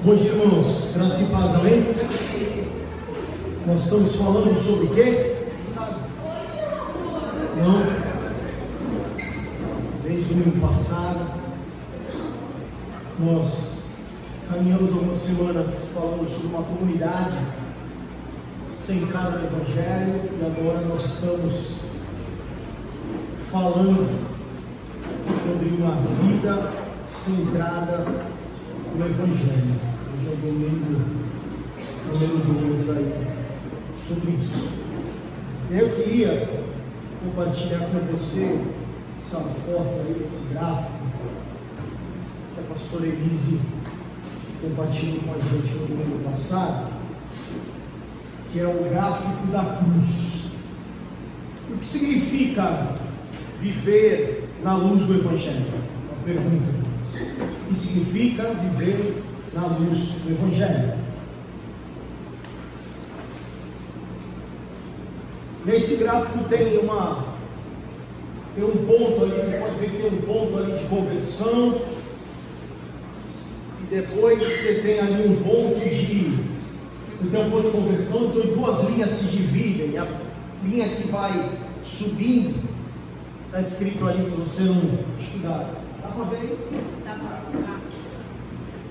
Bom dia, irmãos. Graça e paz, amém? Nós estamos falando sobre o quê? Você sabe? Não? Desde o domingo passado, nós caminhamos algumas semanas falando sobre uma comunidade centrada no Evangelho, e agora nós estamos falando sobre uma vida centrada no Evangelho. Hoje é o domingo número 2 aí, sobre isso. Eu queria compartilhar com você essa foto aí, esse gráfico, que a pastora Elise compartilhou com a gente no domingo passado, que é o gráfico da cruz. O que significa viver na luz do Evangelho? Uma pergunta. O que significa viver na luz do Evangelho? Nesse gráfico tem um ponto ali, você pode ver que tem um ponto ali de conversão, e depois você tem ali um ponto de conversão, então duas linhas se dividem, a linha que vai subindo, está escrito ali, se você não estudar, dá para ver aí? Dá.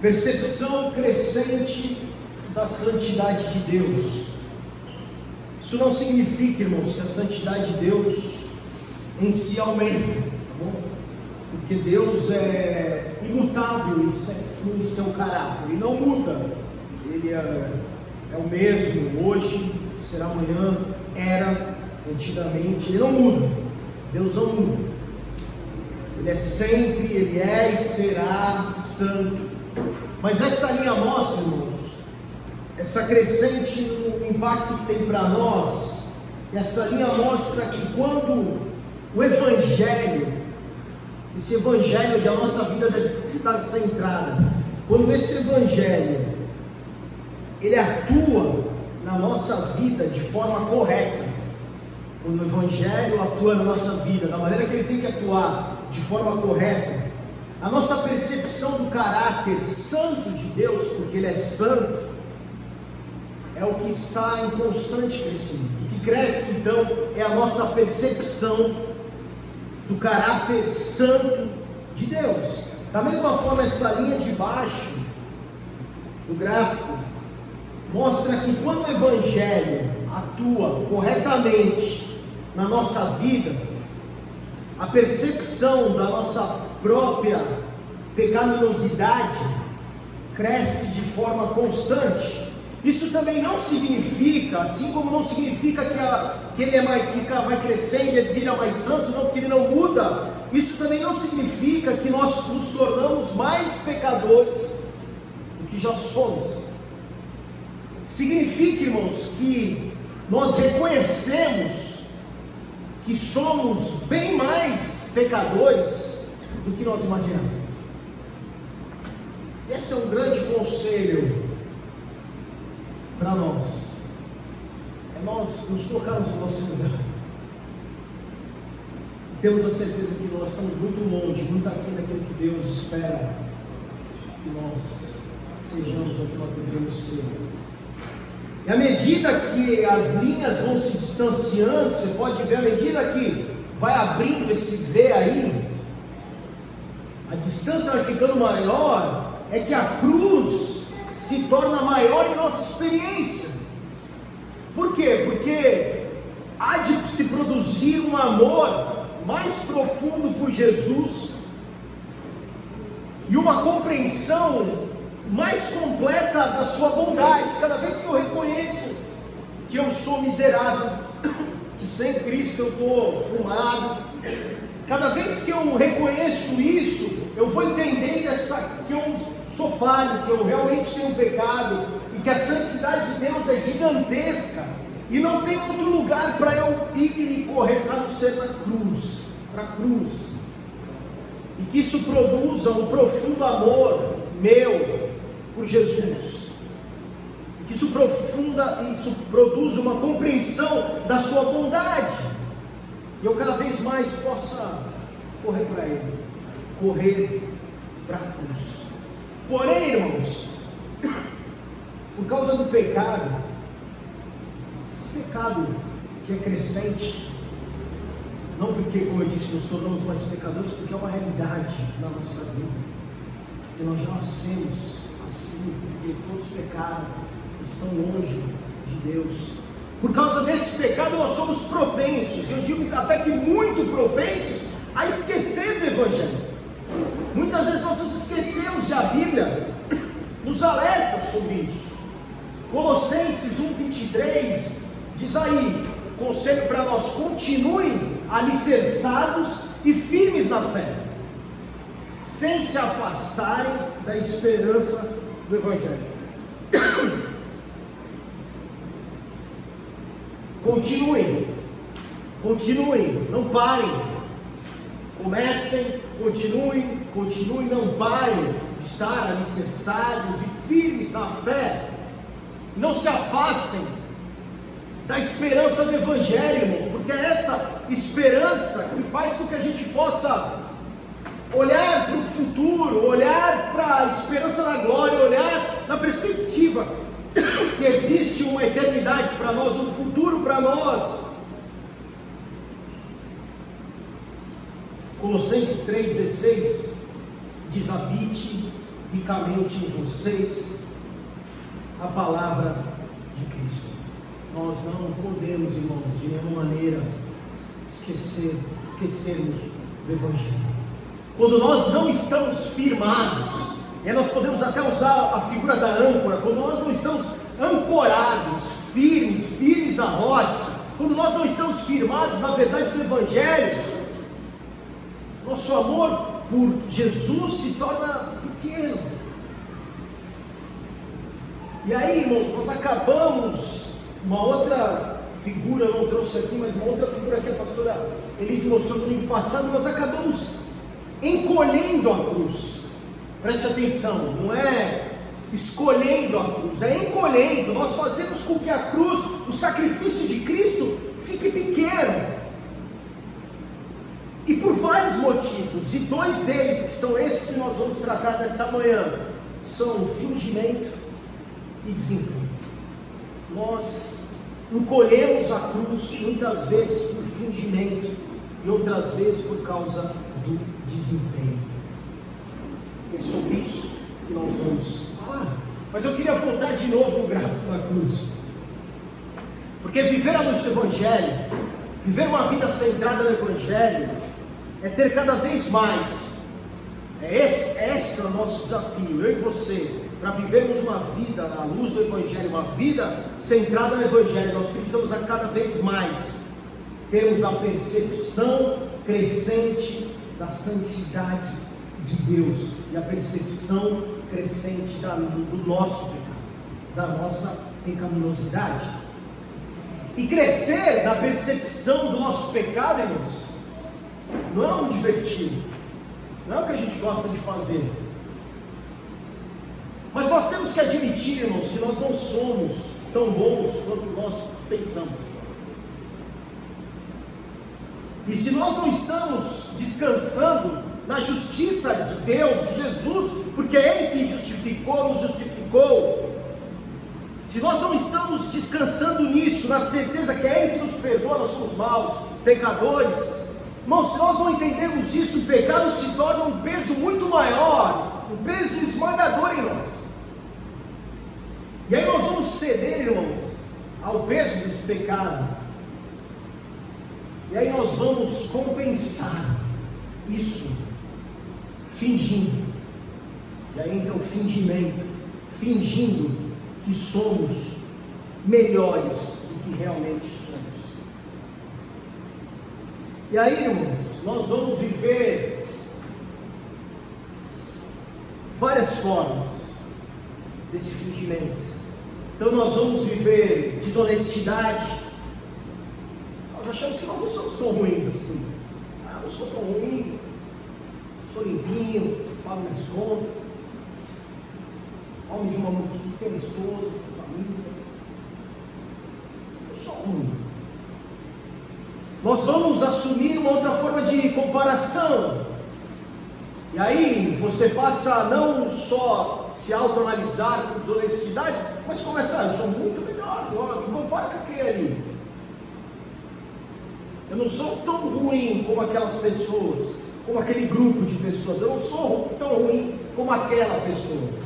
Percepção crescente da santidade de Deus. Isso não significa, irmãos, que a santidade de Deus em si aumenta, tá bom? Porque Deus é imutável em seu caráter, Ele não muda, Ele é o mesmo hoje, será amanhã, era antigamente, Ele não muda, Deus não muda, Ele é sempre, Ele é e será santo. Mas essa linha mostra, irmãos, essa crescente no impacto que tem para nós, essa linha mostra que quando o Evangelho, esse Evangelho de a nossa vida deve estar centrada, quando esse Evangelho, ele atua na nossa vida de forma correta, quando o Evangelho atua na nossa vida, da maneira que ele tem que atuar, de forma correta, a nossa percepção do caráter santo de Deus, porque Ele é santo, é o que está em constante crescimento. O que cresce então é a nossa percepção do caráter santo de Deus. Da mesma forma, essa linha de baixo do gráfico mostra que quando o Evangelho atua corretamente na nossa vida, a percepção da nossa própria pecaminosidade cresce de forma constante. Isso também não significa, assim como não significa que ele vai crescendo e vira mais santo, não, porque ele não muda. Isso também não significa que nós nos tornamos mais pecadores do que já somos. Significa, irmãos, que nós reconhecemos que somos bem mais pecadores do que nós imaginamos. Esse é um grande conselho para nós, é nós nos colocarmos no nosso lugar, e temos a certeza que nós estamos muito longe, muito aquém daquilo que Deus espera que nós sejamos ou que nós devemos ser. E à medida que as linhas vão se distanciando, você pode ver, à medida que vai abrindo esse V aí, a distância vai ficando maior, é que a cruz se torna maior em nossa experiência. Por quê? Porque há de se produzir um amor mais profundo por Jesus e uma compreensão mais completa da sua bondade. Cada vez que eu reconheço que eu sou miserável, que sem Cristo eu estou fumado, cada vez que eu reconheço isso, eu vou entendendo que eu sou falho, que eu realmente tenho pecado, e que a santidade de Deus é gigantesca, e não tem outro lugar para eu ir e correr a não ser na cruz, para a cruz, e que isso produza um profundo amor meu por Jesus, e que isso produza uma compreensão da sua bondade, e eu cada vez mais possa correr para Ele, correr para a cruz. Porém, irmãos, por causa do pecado, esse pecado que é crescente, não porque, como eu disse, nos tornamos mais pecadores, porque é uma realidade na nossa vida, que nós já nascemos assim, porque todos pecaram, estão longe de Deus. Por causa desse pecado nós somos propensos, eu digo até que muito propensos, a esquecer do Evangelho. Muitas vezes nós nos esquecemos e a Bíblia nos alerta sobre isso. Colossenses 1:23 diz aí, conselho para nós: continuem alicerçados e firmes na fé, sem se afastarem da esperança do Evangelho. Continuem, não parem. Comecem, continuem, não parem de estar alicerçados e firmes na fé. Não se afastem da esperança do Evangelho, irmãos, porque é essa esperança que faz com que a gente possa olhar para o futuro, olhar para a esperança da glória, olhar na perspectiva que existe uma eternidade para nós, um futuro para nós. Colossenses 3,16 diz: habite ricamente em vocês a palavra de Cristo. Nós não podemos, irmãos, de nenhuma maneira esquecermos do Evangelho. Quando nós não estamos firmados, e nós podemos até usar a figura da âncora, quando nós não estamos ancorados, firmes na rocha, quando nós não estamos firmados na verdade do Evangelho, nosso amor por Jesus se torna pequeno. E aí, irmãos, nós acabamos, uma outra figura, eu não trouxe aqui, mas uma outra figura que a pastora Elise mostrou no domingo passado, nós acabamos encolhendo a cruz. Preste atenção, não é escolhendo a cruz, é encolhendo. Nós fazemos com que a cruz, o sacrifício de Cristo, fique pequeno. E por vários motivos, e dois deles, que são esses que nós vamos tratar nessa manhã, são fingimento e desempenho. Nós encolhemos a cruz muitas vezes por fingimento e outras vezes por causa do desempenho. É sobre isso que nós vamos falar. Mas eu queria voltar de novo no gráfico da cruz, porque viver a luz do Evangelho, viver uma vida centrada no Evangelho, é ter cada vez mais, esse é o nosso desafio, eu e você, para vivermos uma vida à luz do Evangelho, uma vida centrada no Evangelho. Nós precisamos a cada vez mais termos a percepção crescente da santidade de Deus e a percepção crescente do nosso pecado, da nossa pecaminosidade. E crescer na percepção do nosso pecado, irmãos, não é algo divertido, não é o que a gente gosta de fazer. Mas nós temos que admitir, irmãos, que nós não somos tão bons quanto nós pensamos. E se nós não estamos descansando na justiça de Deus, de Jesus, porque é Ele que justificou, nos justificou, se nós não estamos descansando nisso, na certeza que é Ele que nos perdoa, nós somos maus, pecadores, irmãos, se nós não entendermos isso, o pecado se torna um peso muito maior, um peso esmagador em nós. E aí nós vamos ceder, irmãos, ao peso desse pecado. E aí nós vamos compensar isso, fingindo. E aí então fingimento, fingindo que somos melhores do que realmente somos. E aí, irmãos, nós vamos viver várias formas desse fingimento. Então nós vamos viver desonestidade. Nós achamos que nós não somos tão ruins assim. Não sou tão ruim, sou limpinho, pago minhas contas, homem de uma tem uma esposa, família. Eu sou ruim. Nós vamos assumir uma outra forma de comparação. E aí você passa a não só se autoanalisar com desonestidade, mas começar, eu sou muito melhor, me compara com aquele ali. Eu não sou tão ruim como aquelas pessoas, como aquele grupo de pessoas. Eu não sou tão ruim como aquela pessoa.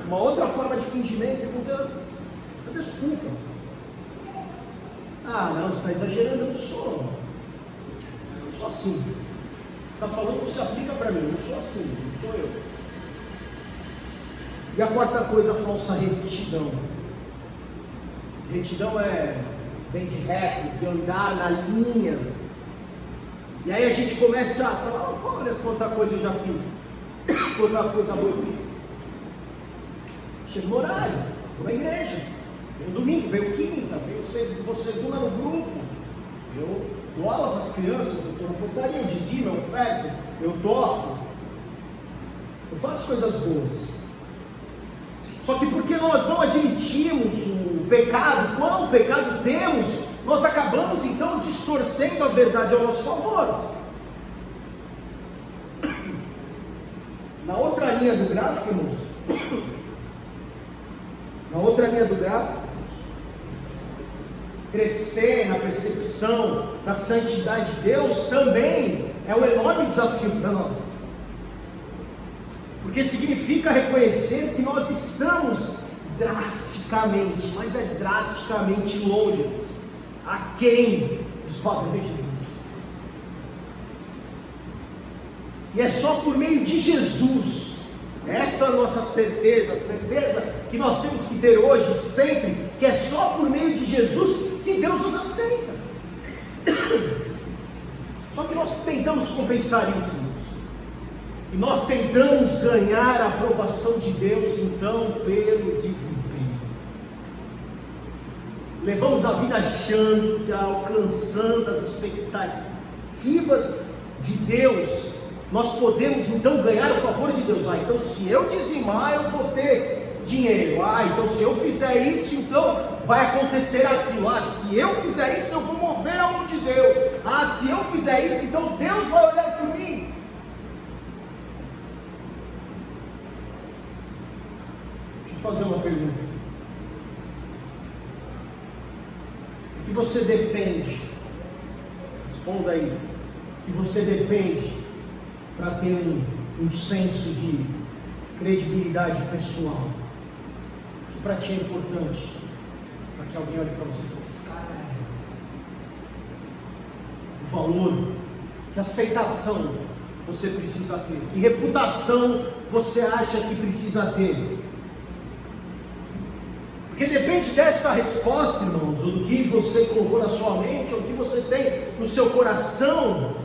Uma outra forma de fingimento é usar a desculpa. Ah, não, você está exagerando, eu não sou. Eu não sou assim. Você está falando que se aplica para mim, eu não sou assim, não sou eu. E a quarta coisa, a falsa retidão. Retidão vem de reto, de andar na linha. E aí a gente começa a falar, olha quanta coisa eu já fiz, quanta coisa boa eu fiz. Chego no horário, vou na igreja, veio domingo, veio quinta, veio segunda no grupo, eu dou aula para as crianças, eu estou na portaria, eu dizimo, eu oferto, eu toco, eu faço coisas boas. Só que porque nós não admitimos o pecado, qual pecado temos, nós acabamos então distorcendo a verdade ao nosso favor. Na outra linha do gráfico, irmãos, na outra linha do gráfico, crescer na percepção da santidade de Deus também é um enorme desafio para nós. Porque significa reconhecer que nós estamos drasticamente, mas é drasticamente longe, aquém dos padrões de Deus. E é só por meio de Jesus, essa é a nossa certeza, a certeza que nós temos que ter hoje, sempre, que é só por meio de Jesus que Deus nos aceita. Só que nós tentamos compensar isso. E nós tentamos ganhar a aprovação de Deus, então, pelo desempenho. Levamos a vida achando que, alcançando as expectativas de Deus, nós podemos, então, ganhar o favor de Deus. Então, se eu dizimar, eu vou ter dinheiro. Então, se eu fizer isso, então, vai acontecer aquilo. Se eu fizer isso, eu vou mover a mão de Deus. Se eu fizer isso, então, Deus vai olhar por mim. Fazer uma pergunta. O que você depende? Responda aí. O que você depende para ter um senso de credibilidade pessoal? O que para ti é importante? Para que alguém olhe para você e fale, esse cara o valor, que aceitação você precisa ter? Que reputação você acha que precisa ter? Porque depende dessa resposta, irmãos, ou do que você colocou na sua mente, ou do que você tem no seu coração,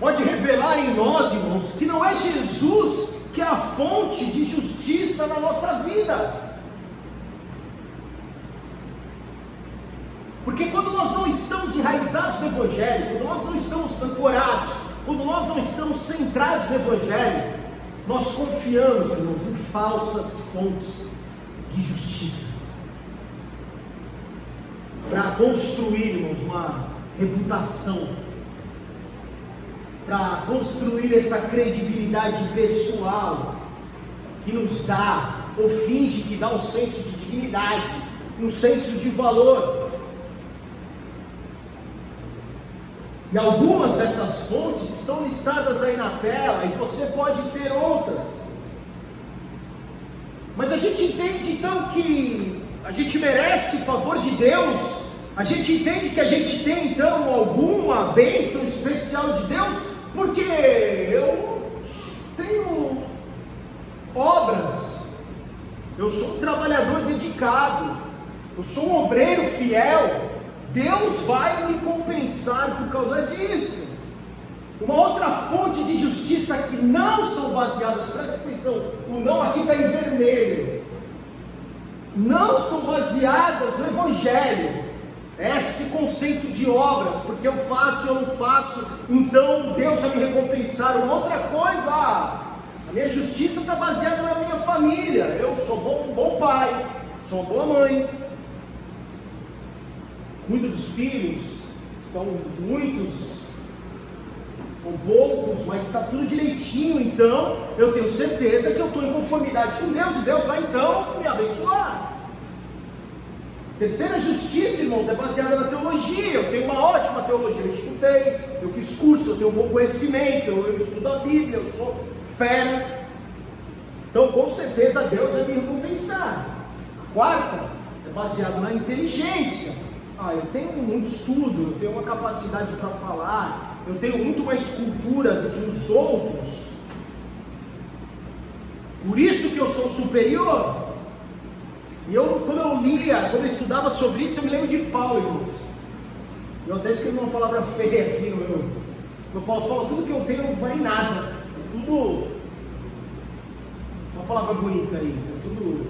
pode revelar em nós, irmãos, que não é Jesus que é a fonte de justiça na nossa vida. Porque quando nós não estamos enraizados no Evangelho, quando nós não estamos ancorados, quando nós não estamos centrados no Evangelho, nós confiamos, irmãos, em falsas fontes de justiça. Para construirmos uma reputação, para construir essa credibilidade pessoal que nos dá, ou finge que dá um senso de dignidade, um senso de valor. E algumas dessas fontes estão listadas aí na tela, e você pode ter outras. Mas a gente entende então que a gente merece o favor de Deus, a gente entende que a gente tem então alguma bênção especial de Deus, porque eu tenho obras, eu sou um trabalhador dedicado, eu sou um obreiro fiel, Deus vai me compensar por causa disso. Uma outra fonte de justiça que não são baseadas, presta atenção, o não aqui está em vermelho, não são baseadas no Evangelho, esse conceito de obras, porque eu faço, eu não faço, então Deus vai me recompensar. Uma outra coisa, a minha justiça está baseada na minha família, eu sou bom pai, sou uma boa mãe, cuido dos filhos, são muitos ou poucos, mas está tudo direitinho, então eu tenho certeza que eu estou em conformidade com Deus, e Deus vai então me abençoar. Terceira justiça, irmãos, é baseada na teologia. Eu tenho uma ótima teologia, eu estudei, eu fiz curso, eu tenho um bom conhecimento, eu estudo a Bíblia, eu sou fera. Então, com certeza, Deus vai me recompensar. A quarta é baseada na inteligência. Eu tenho muito estudo, eu tenho uma capacidade para falar, eu tenho muito mais cultura do que os outros. Por isso que eu sou superior. E quando eu estudava sobre isso, eu me lembro de Paulo, irmãos. Eu até escrevi uma palavra feia aqui no meu Paulo fala, tudo que eu tenho não vale nada. É tudo, uma palavra bonita aí, é tudo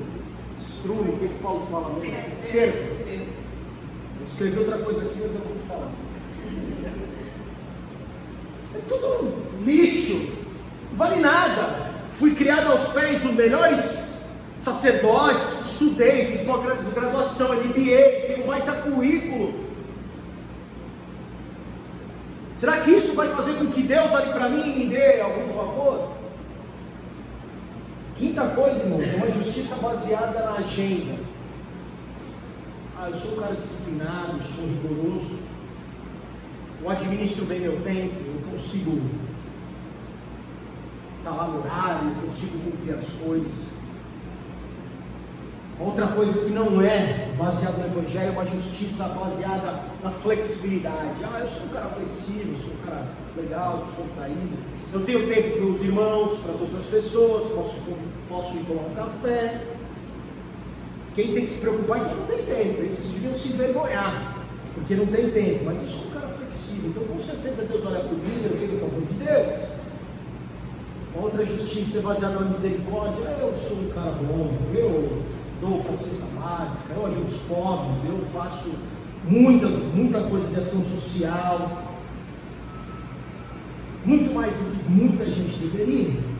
estrume, o que Paulo fala? Esterco. Eu escrevi outra coisa aqui, mas eu não vou falar. É tudo lixo, não vale nada. Fui criado aos pés dos melhores sacerdotes, estudei, fiz uma graduação, MBA, tenho um baita currículo. Será que isso vai fazer com que Deus olhe para mim e me dê algum favor? Quinta coisa, irmãos, é uma justiça baseada na agenda. Eu sou um cara disciplinado, sou rigoroso, eu administro bem meu tempo, eu consigo estar lá no horário, eu consigo cumprir as coisas. Outra coisa que não é baseada no Evangelho é uma justiça baseada na flexibilidade. Eu sou um cara flexível, sou um cara legal, descontraído. Eu tenho tempo para os irmãos, para as outras pessoas, posso ir tomar um café. Quem tem que se preocupar é quem não tem tempo. Esses deviam se envergonhar, porque não tem tempo. Mas eu sou um cara flexível, então com certeza Deus olha por mim, eu tenho o favor de Deus. Outra justiça é baseada na misericórdia. Eu sou um cara bom, eu dou para a cesta básica, eu ajudo os pobres, eu faço muita coisa de ação social, muito mais do que muita gente deveria.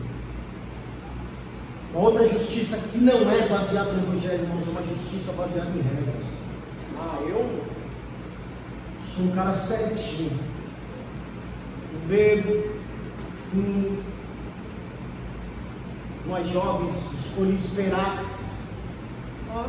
Uma outra justiça que não é baseada no Evangelho, irmãos, é uma justiça baseada em regras. Eu sou um cara certinho, eu bebo, fumo. Os mais jovens escolhem esperar.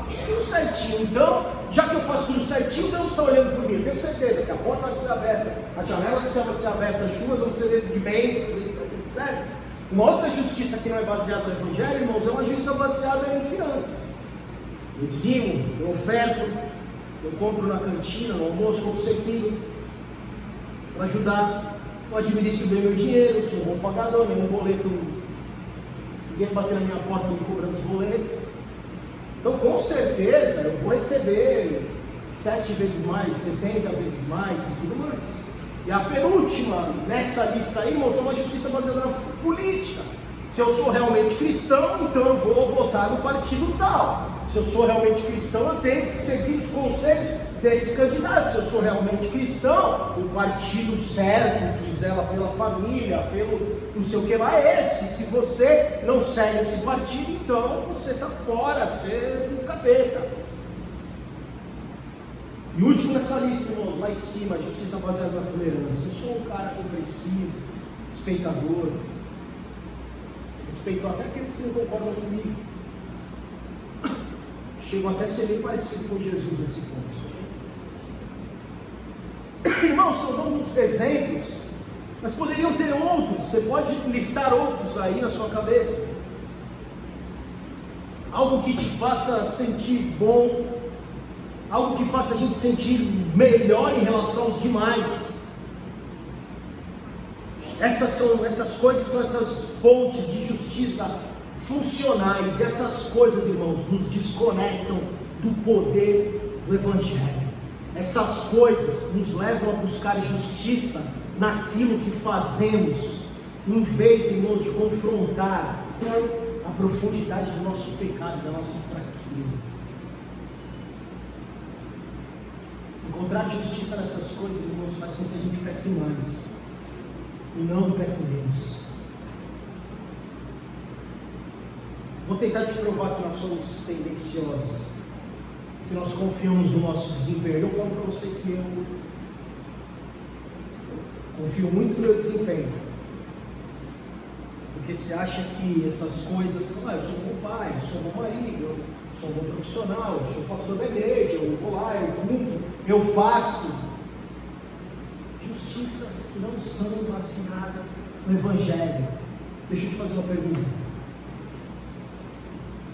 Fiz tudo certinho, então, já que eu faço tudo certinho, Deus está olhando por mim. Eu tenho certeza que a porta vai ser aberta, a janela do céu vai ser aberta, as chuvas vão ser de bênçãos, etc. Uma outra justiça que não é baseada no Evangelho, irmãos, é uma justiça baseada em finanças. Eu dizimo, eu oferto, eu compro na cantina, no almoço, obsequio para ajudar. Eu administro bem meu dinheiro, sou um bom pagador, nenhum boleto, ninguém bater na minha porta me cobrando os boletos. Então, com certeza, eu vou receber 7 vezes mais, 70 vezes mais e tudo mais. E a penúltima nessa lista aí, irmãos, é uma justiça baseada na política. Se eu sou realmente cristão, então eu vou votar no partido tal. Se eu sou realmente cristão, eu tenho que seguir os conselhos desse candidato. Se eu sou realmente cristão, o partido certo, que zela pela família, pelo não sei o que lá, é esse. Se você não segue esse partido, então você está fora, você é do capeta. E último nessa lista, irmãos, lá em cima, a justiça baseada na tolerância. Eu sou um cara compreensivo, respeitador, respeito até aqueles que não concordam comigo. Chego até a ser bem parecido com Jesus nesse ponto. Irmãos, são alguns exemplos, mas poderiam ter outros. Você pode listar outros aí na sua cabeça. Algo que te faça sentir bom, algo que faça a gente sentir melhor em relação aos demais. Essas coisas são essas fontes de justiça funcionais. E essas coisas, irmãos, nos desconectam do poder do Evangelho. Essas coisas nos levam a buscar justiça naquilo que fazemos, em vez, irmãos, de confrontar a profundidade do nosso pecado, da nossa fraqueza. Encontrar justiça nessas coisas, irmãos, faz com que a gente peque mais e não peque menos. Vou tentar te provar que nós somos tendenciosos, que nós confiamos no nosso desempenho. Eu falo para você que confio muito no meu desempenho. Porque você acha que essas coisas são, eu sou um bom pai, eu sou um bom marido, eu sou um bom profissional, eu sou pastor da igreja, eu vou lá, eu cumpro, eu faço. Justiças que não são baseadas no Evangelho. Deixa eu te fazer uma pergunta.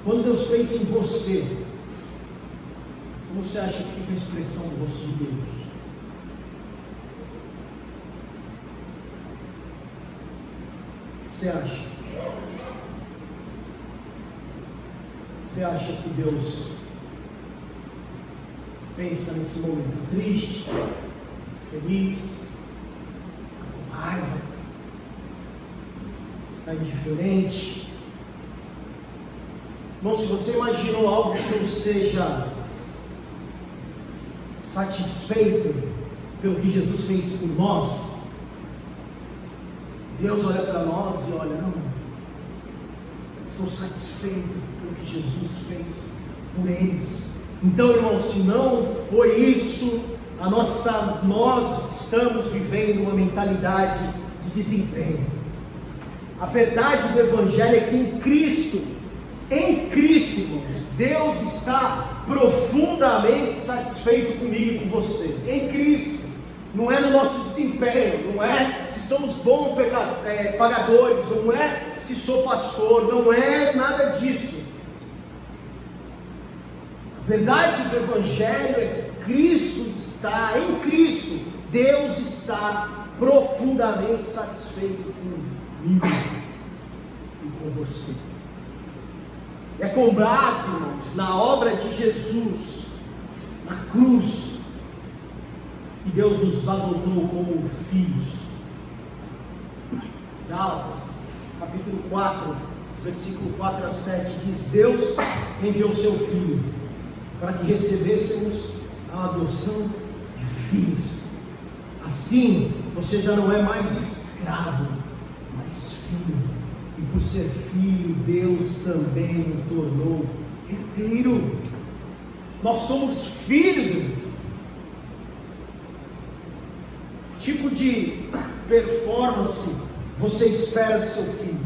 Quando Deus pensa em você, como você acha que fica a expressão do rosto de Deus? O que você acha? Você acha que Deus pensa nesse momento triste, feliz, com raiva, está indiferente? Bom, se você imaginou algo que não seja satisfeito pelo que Jesus fez por nós, Deus olha para nós e olha, não, estou satisfeito pelo que Jesus fez por eles. Então, irmão, se não foi isso, nós estamos vivendo uma mentalidade de desempenho. A verdade do Evangelho é que em Cristo, irmãos, Deus está profundamente satisfeito comigo e com você. Em Cristo. Não é no nosso desempenho, não é se somos bons pagadores, não é se sou pastor, não é nada disso. A verdade do Evangelho é que Cristo está, em Cristo, Deus está profundamente satisfeito comigo e com você. É com base, irmãos, na obra de Jesus, na cruz, que Deus nos adotou como filhos. Gálatas, capítulo 4, versículo 4 a 7, diz: Deus enviou seu Filho, para que recebêssemos a adoção de filhos. Assim, você já não é mais escravo, mas filho. E por ser filho, Deus também o tornou herdeiro. Nós somos filhos, irmãos. Que tipo de performance você espera do seu filho?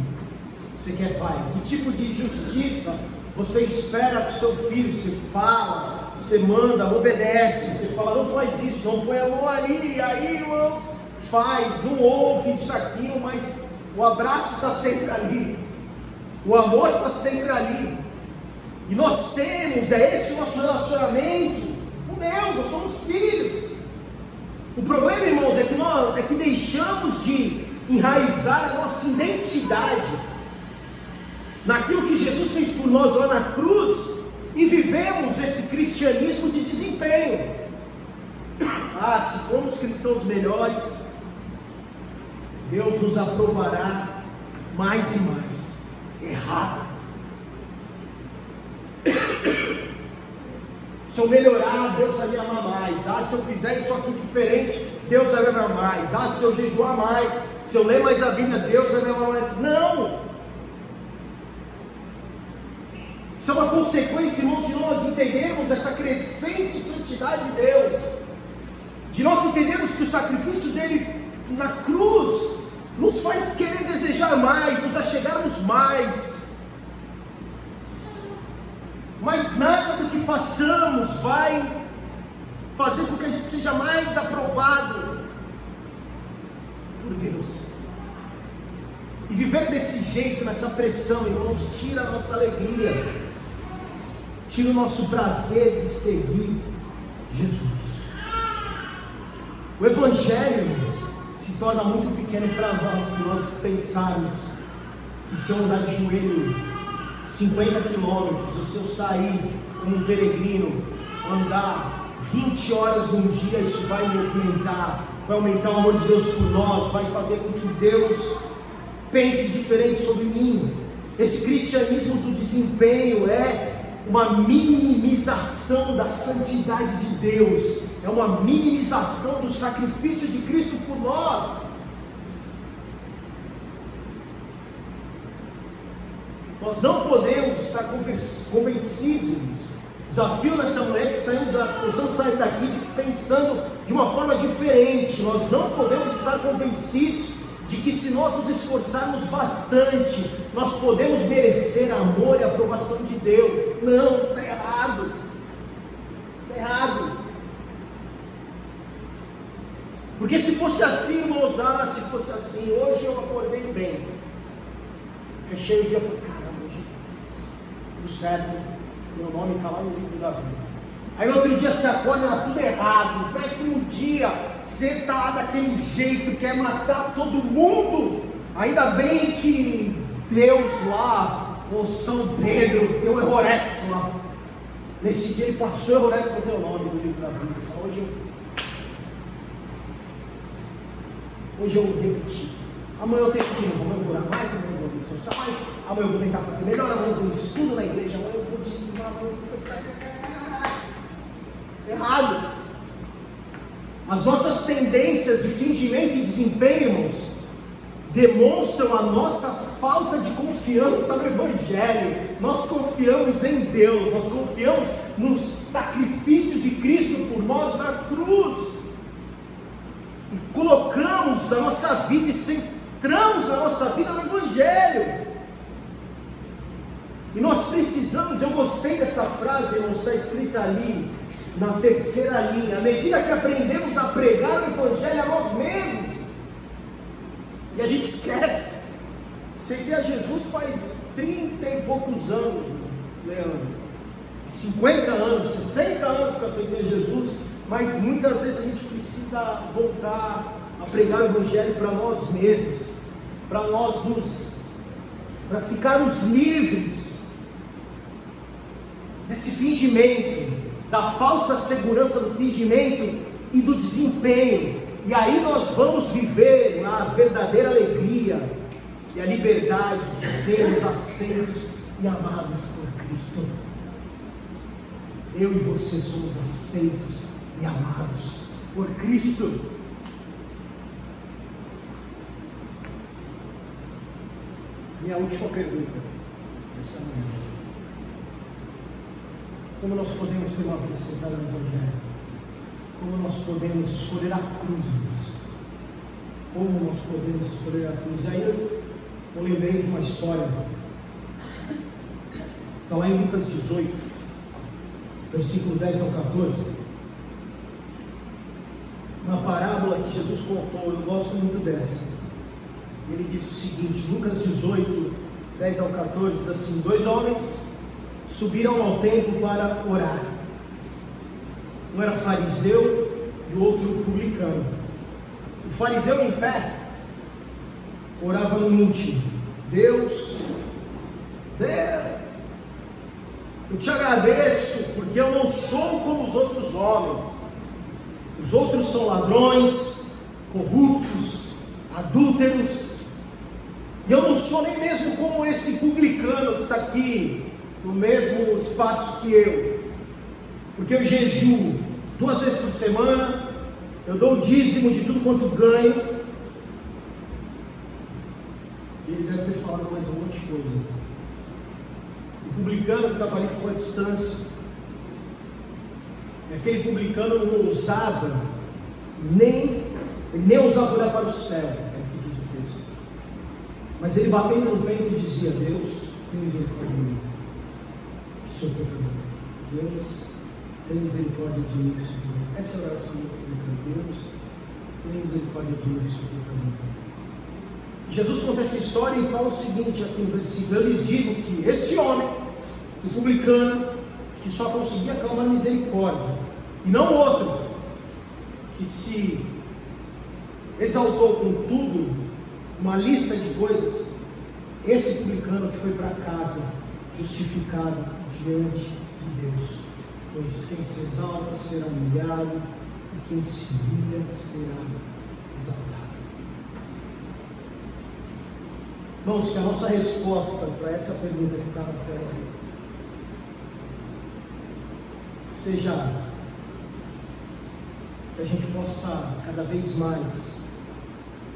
Você que é pai, que tipo de justiça você espera do seu filho? Você fala, você manda, obedece, você fala, não faz isso, não põe a mão ali, aí, irmãos, faz, não ouve isso, aquilo, mas o abraço está sempre ali, o amor está sempre ali, e nós temos, é esse o nosso relacionamento com Deus, nós somos filhos. O problema, irmãos, é que deixamos de enraizar a nossa identidade naquilo que Jesus fez por nós lá na cruz, e vivemos esse cristianismo de desempenho. Se formos cristãos melhores, Deus nos aprovará mais e mais. Errado. Se eu melhorar, Deus vai me amar mais. Se eu fizer isso aqui diferente, Deus vai me amar mais. Se eu jejuar mais, se eu ler mais a Bíblia, Deus vai me amar mais. Não! Isso é uma consequência, irmão, de nós entendermos essa crescente santidade de Deus, de nós entendermos que o sacrifício dele na cruz nos faz querer desejar mais, nos achegarmos mais. Mas nada do que façamos vai fazer com que a gente seja mais aprovado por Deus. E viver desse jeito, nessa pressão, irmãos, tira a nossa alegria, tira o nosso prazer de seguir Jesus. O Evangelho, irmãos, se torna muito pequeno para nós, se nós pensarmos que se eu andar de joelho 50 quilômetros, ou se eu sair como um peregrino, andar 20 horas num dia, isso vai movimentar, vai aumentar o amor de Deus por nós, vai fazer com que Deus pense diferente sobre mim. Esse cristianismo do desempenho é uma minimização da santidade de Deus, é uma minimização do sacrifício de Cristo por nós. Nós não podemos estar convencidos Desafio nessa manhã que possamos sair daqui pensando de uma forma diferente. Nós não podemos estar convencidos de que se nós nos esforçarmos bastante, nós podemos merecer amor e aprovação de Deus. Não, está errado. Está errado. Porque se fosse assim, irmãos, se fosse assim, hoje eu acordei bem. Fechei o dia e falei, caramba, hoje tudo certo, meu nome está lá no livro da vida. Aí no outro dia você acorda, está tudo errado, péssimo dia, você está daquele jeito, quer matar todo mundo. Ainda bem que Deus lá, ou São Pedro, tem o Errorex lá. Nesse dia ele passou o Errorex no teu nome no livro da vida. Ele falou, hoje eu repeti. Amanhã eu tenho que ir, amanhã eu vou orar mais, amanhã eu vou me esforçar mais, amanhã eu vou tentar fazer melhor, amanhã eu vou estudo na igreja, amanhã eu vou dizimar, amanhã eu vou... Errado. As nossas tendências de fingimento e desempenho, irmãos, demonstram a nossa falta de confiança no Evangelho. Nós confiamos em Deus, nós confiamos no sacrifício de Cristo por nós na cruz, e colocamos a nossa vida e centramos a nossa vida no Evangelho. E nós precisamos, eu gostei dessa frase, irmãos, está escrita ali na terceira linha, à medida que aprendemos a pregar o Evangelho a nós mesmos, e a gente esquece, seguir a Jesus faz 30 e poucos anos, Leandro, 50 anos, 60 anos que eu aceitei Jesus, mas muitas vezes a gente precisa voltar a pregar o Evangelho para nós mesmos, para ficarmos livres desse fingimento, da falsa segurança do fingimento e do desempenho, e aí nós vamos viver a verdadeira alegria e a liberdade de sermos aceitos e amados por Cristo. Eu e você somos aceitos e amados por Cristo. Minha última pergunta essa manhã: como nós podemos ter uma vida centrada no Evangelho? Como nós podemos escolher a cruz, Deus? Como nós podemos escolher a cruz? Aí eu lembrei de uma história, está lá em Lucas 18, versículo 10 ao 14, uma parábola que Jesus contou. Eu gosto muito dessa. Ele diz o seguinte, Lucas 18, 10 ao 14, diz assim: 2 homens subiram ao templo para orar. Um era fariseu e o outro publicano. O fariseu em pé orava no íntimo: Deus, eu te agradeço porque eu não sou como os outros homens. Os outros são ladrões, corruptos, adúlteros, e eu não sou nem mesmo como esse publicano que está aqui no mesmo espaço que eu, porque eu jejuo 2 vezes por semana, eu dou o dízimo de tudo quanto ganho. E ele deve ter falado mais um monte de coisa. O publicano que estava ali ficou à distância, e aquele publicano não usava nem ousava olhar para o céu, é o que diz o texto, mas ele batendo no peito e dizia: Deus, tem misericórdia de mim, que sou pecador. Deus, tem misericórdia de mim, que sou pecador. Essa é a oração do publicano: Deus, tem misericórdia de mim, que sou pecador. Jesus conta essa história e fala o seguinte aqui no versículo: eu lhes digo que este homem, o publicano, que só conseguia clamar misericórdia, e não o outro, que se exaltou com tudo, uma lista de coisas, esse publicano que foi para casa justificado diante de Deus, pois quem se exalta será humilhado, e quem se humilha será exaltado. Irmãos, que a nossa resposta para essa pergunta que está na tela seja que a gente possa cada vez mais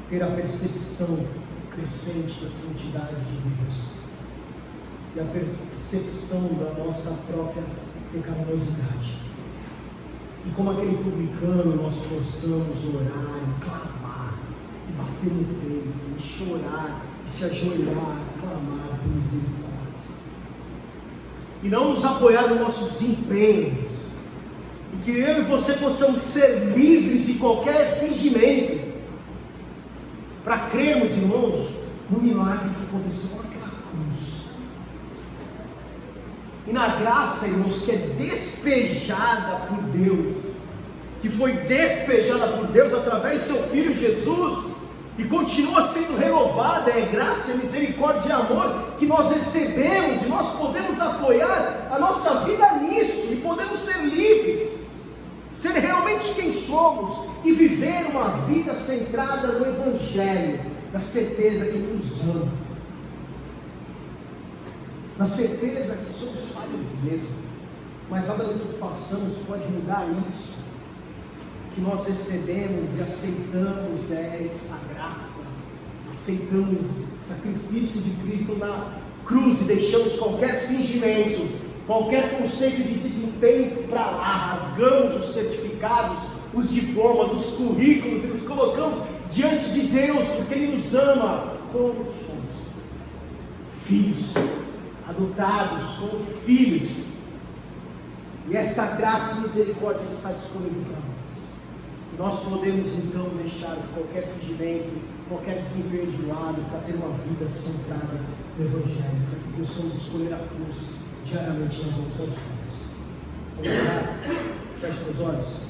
ter a percepção crescente da santidade de Deus e a percepção da nossa própria pecaminosidade. Que como aquele publicano nós possamos orar e clamar, e bater no peito, e chorar, e se ajoelhar, clamar por misericórdia. E não nos apoiar nos nossos desempenhos. E que eu e você possamos ser livres de qualquer fingimento. Para crermos, irmãos, no milagre que aconteceu naquela cruz. E na graça, irmãos, que é despejada por Deus. Que foi despejada por Deus através do seu Filho Jesus. E continua sendo renovada, é graça, misericórdia e amor que nós recebemos, e nós podemos apoiar a nossa vida nisso, e podemos ser livres, ser realmente quem somos, e viver uma vida centrada no Evangelho, na certeza que Ele nos ama, na certeza que somos falhos mesmo, mas nada do que façamos pode mudar isso. Que nós recebemos e aceitamos essa graça, aceitamos o sacrifício de Cristo na cruz e deixamos qualquer fingimento, qualquer conceito de desempenho para lá, rasgamos os certificados, os diplomas, os currículos e nos colocamos diante de Deus, porque Ele nos ama como somos, filhos, adotados como filhos, e essa graça e misericórdia está disponível para nós. Nós podemos então deixar qualquer fingimento, qualquer desempenho de lado, para ter uma vida centrada no Evangelho, para que possamos escolher a cruz diariamente nas nossas vidas. Vamos orar? Feche os olhos.